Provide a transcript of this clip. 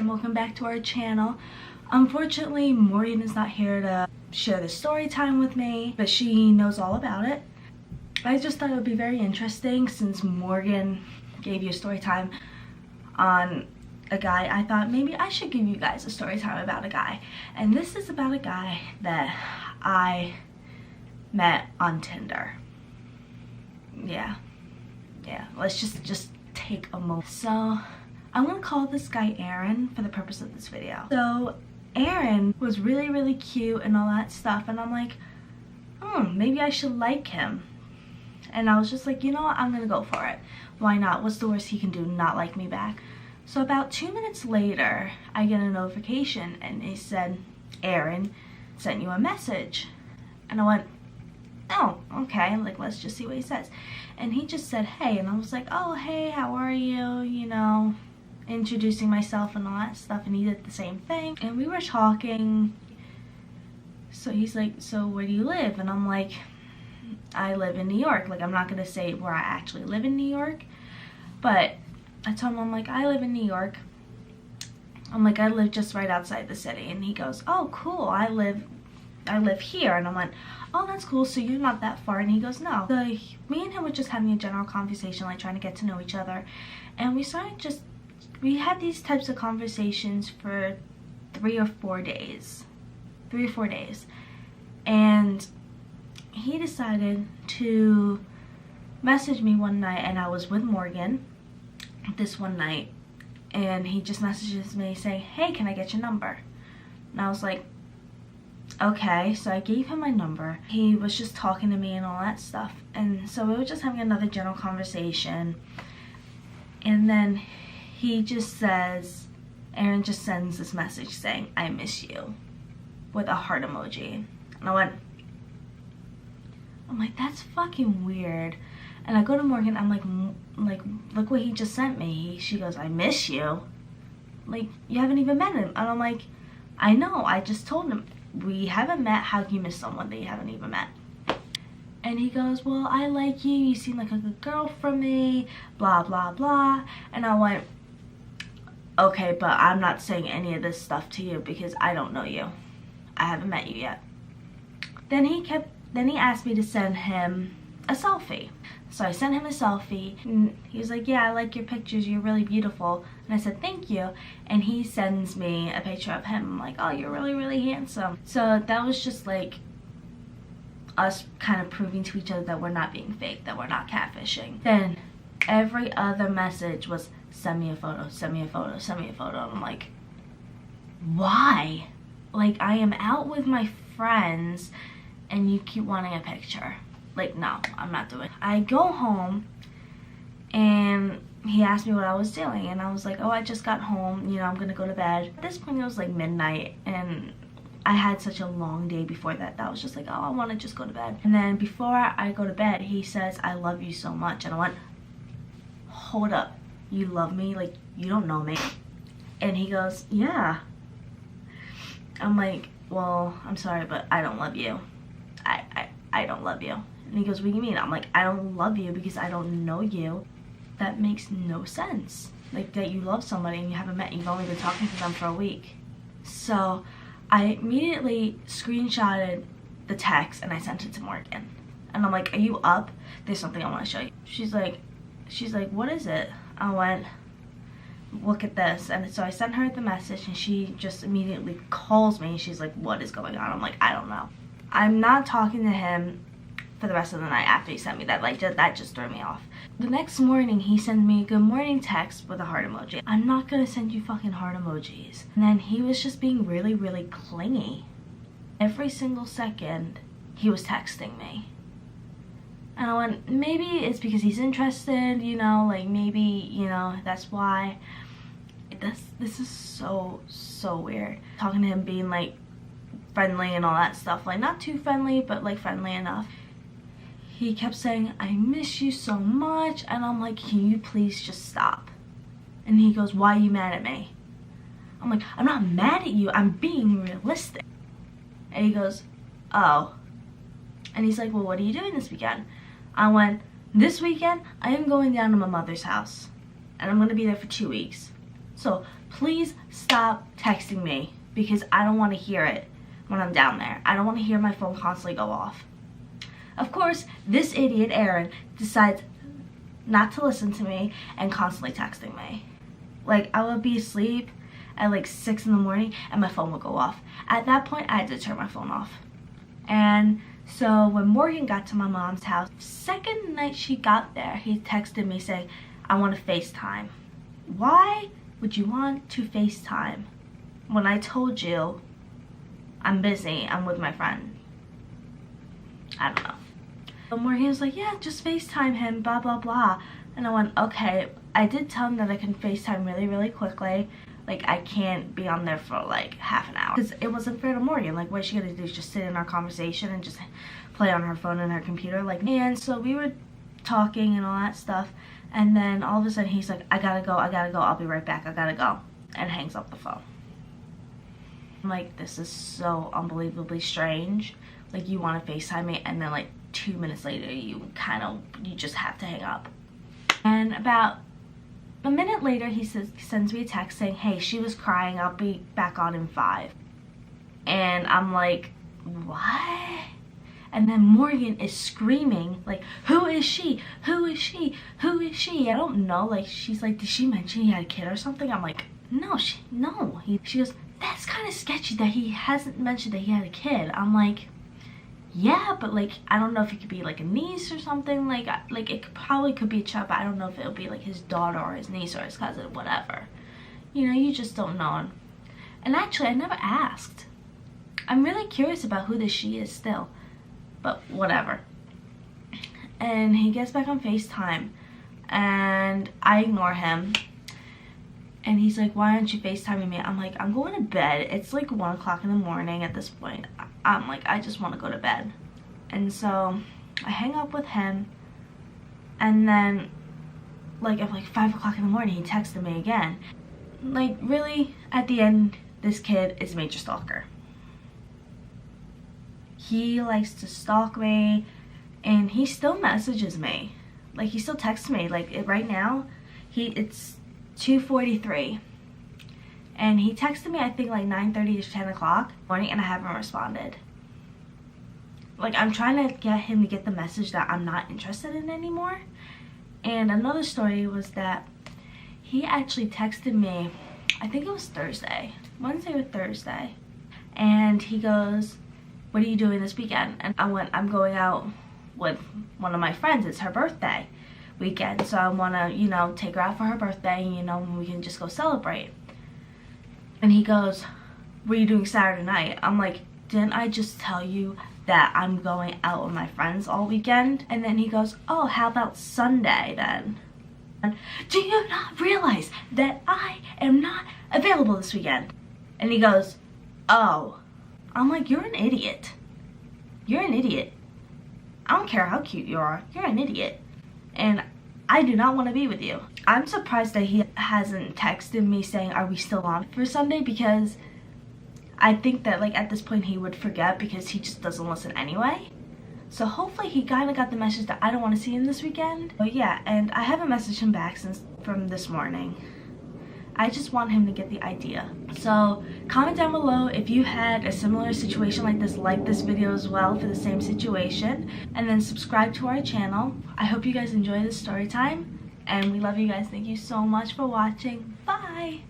and welcome back to our channel. Unfortunately, Morgan is not here to share the story time with me, but she knows all about it. I just thought it would be very interesting since Morgan gave you a story time on a guy. I thought maybe I should give you guys a story time about a guy. And this is about a guy that I met on Tinder. Yeah, let's just take a moment. So I'm gonna call this guy Aaron for the purpose of this video. So Aaron was really cute and all that stuff, and I'm like, maybe I should like him. And I was just like, you know what, I'm gonna go for it. Why not? What's the worst he can do? Not like me back. So about 2 minutes later, I get a notification and it said, Aaron sent you a message. And I went, oh, okay, like, let's just see what he says. And he just said, hey, and I was like, oh, hey, how are you? You know, introducing myself and all that stuff, and he did the same thing. And we were talking, so he's like, so where do you live? And I'm like, I live in New York. Like, I'm not gonna say where I actually live in New York, but I told him, I'm like, I live in New York. I'm like, I live just right outside the city. And he goes, oh, cool, I live here. And I'm like, oh, that's cool, so you're not that far. And he goes, no. So me and him were just having a general conversation, like trying to get to know each other. And we had these types of conversations for 3 or 4 days. And he decided to message me one night, and I was with Morgan this one night, and he just messages me saying, hey, can I get your number? And I was like, okay. So I gave him my number. He was just talking to me and all that stuff, and so we were just having another general conversation. And then he just says, Aaron just sends this message saying, I miss you, with a heart emoji. And I'm like, that's fucking weird. And I go to Morgan, I'm like, look what he just sent me. She goes, I miss you? Like, you haven't even met him. And I'm like, I know, I just told him, we haven't met, how can you miss someone that you haven't even met? And he goes, well, I like you, you seem like a good girl for me, blah, blah, blah. And I went, okay, but I'm not saying any of this stuff to you because I don't know you. I haven't met you yet. Then he asked me to send him a selfie. So I sent him a selfie, and he was like, yeah, I like your pictures, you're really beautiful. And I said, thank you. And he sends me a picture of him. I'm like, oh, you're really handsome. So that was just like us kind of proving to each other that we're not being fake, that we're not catfishing. Then every other message was, send me a photo, send me a photo, send me a photo. And I'm like, why? Like, I am out with my friends and you keep wanting a picture. Like, no, I'm not doing it. I go home and he asked me what I was doing, and I was like, oh, I just got home, you know, I'm gonna go to bed. At this point it was like midnight, and I had such a long day before that I was just like, oh, I want to just go to bed. And then before I go to bed, he says, I love you so much. And I went, hold up, you love me? Like, you don't know me. And he goes, yeah. I'm like, well, I'm sorry, but I don't love you. I don't love you. And he goes, what do you mean? I'm like, I don't love you because I don't know you. That makes no sense. Like, that you love somebody and you haven't met, you've only been talking to them for a week. So I immediately screenshotted the text and I sent it to Morgan. And I'm like, are you up? There's something I want to show you. She's like, what is it? I went, look at this. And so I sent her the message, and she just immediately calls me. She's like, what is going on? I'm like, I don't know. I'm not talking to him for the rest of the night after he sent me that. Like, that just threw me off. The next morning, he sent me a good morning text with a heart emoji. I'm not gonna send you fucking heart emojis. And then he was just being really clingy. Every single second, he was texting me. And I went, maybe it's because he's interested, you know, like, maybe, you know, that's why. This is so weird. Talking to him being like friendly and all that stuff, like, not too friendly, but like friendly enough. He kept saying, I miss you so much. And I'm like, can you please just stop? And he goes, why are you mad at me? I'm like, I'm not mad at you, I'm being realistic. And he goes, oh. And he's like, well, what are you doing this weekend? I went, this weekend I am going down to my mother's house, and I'm going to be there for 2 weeks. So please stop texting me because I don't want to hear it when I'm down there. I don't want to hear my phone constantly go off. Of course, this idiot Aaron decides not to listen to me and constantly texting me. Like, I would be asleep at like 6 in the morning and my phone would go off. At that point, I had to turn my phone off. And so when Morgan got to my mom's house, second night she got there, he texted me saying, I want to FaceTime. Why would you want to FaceTime when I told you I'm busy, I'm with my friend? I don't know. So Morgan was like, yeah, just FaceTime him, blah, blah, blah. And I went, okay. I did tell him that I can FaceTime really, really quickly. Like, I can't be on there for like half an hour. Because it wasn't fair to Morgan. Like, what is she gonna do is just sit in our conversation and just play on her phone and her computer? Like, and so we were talking and all that stuff. And then all of a sudden he's like, I gotta go, I'll be right back, I gotta go. And hangs up the phone. I'm like, this is so unbelievably strange. Like, you want to FaceTime me and then like 2 minutes later you just have to hang up. And about a minute later he sends me a text saying, hey, she was crying, I'll be back on in 5. And I'm like, what? And then Morgan is screaming like, who is she, who is she, who is she? I don't know. Like, she's like, did she mention he had a kid or something? I'm like, no. She goes, that's kind of sketchy that he hasn't mentioned that he had a kid. I'm like, yeah, but like, I don't know if it could be like a niece or something. Like it probably could be a child, but I don't know if it'll be like his daughter or his niece or his cousin, whatever. You know, you just don't know. And actually, I never asked. I'm really curious about who this she is still, but whatever. And he gets back on FaceTime and I ignore him. And he's like, why aren't you FaceTiming me? I'm like, I'm going to bed. It's like 1 o'clock in the morning at this point. I'm like, I just want to go to bed. And so I hang up with him. And then like at like 5 o'clock in the morning, he texted me again. Like, really, at the end, this kid is a major stalker. He likes to stalk me and he still messages me. Like, he still texts me. Like, right now, it's 2:43 and he texted me I think like 9:30 to 10 o'clock morning and I haven't responded. Like, I'm trying to get him to get the message that I'm not interested in anymore. And another story was that he actually texted me, I think it was Wednesday or Thursday, and he goes, what are you doing this weekend? And I went, I'm going out with one of my friends, it's her birthday weekend, so I want to, you know, take her out for her birthday, you know, and we can just go celebrate. And he goes, what are you doing Saturday night? I'm like, didn't I just tell you that I'm going out with my friends all weekend? And then he goes, oh, how about Sunday then? And do you not realize that I am not available this weekend? And he goes, oh. I'm like, you're an idiot. You're an idiot. I don't care how cute you are, you're an idiot. And I do not want to be with you. I'm surprised that he hasn't texted me saying, are we still on for Sunday? Because I think that like at this point he would forget because he just doesn't listen anyway. So hopefully he kind of got the message that I don't want to see him this weekend. But yeah, and I haven't messaged him back from this morning. I just want him to get the idea. So comment down below if you had a similar situation like this video as well for the same situation, and then subscribe to our channel. I hope you guys enjoy this story time, and we love you guys. Thank you so much for watching. Bye.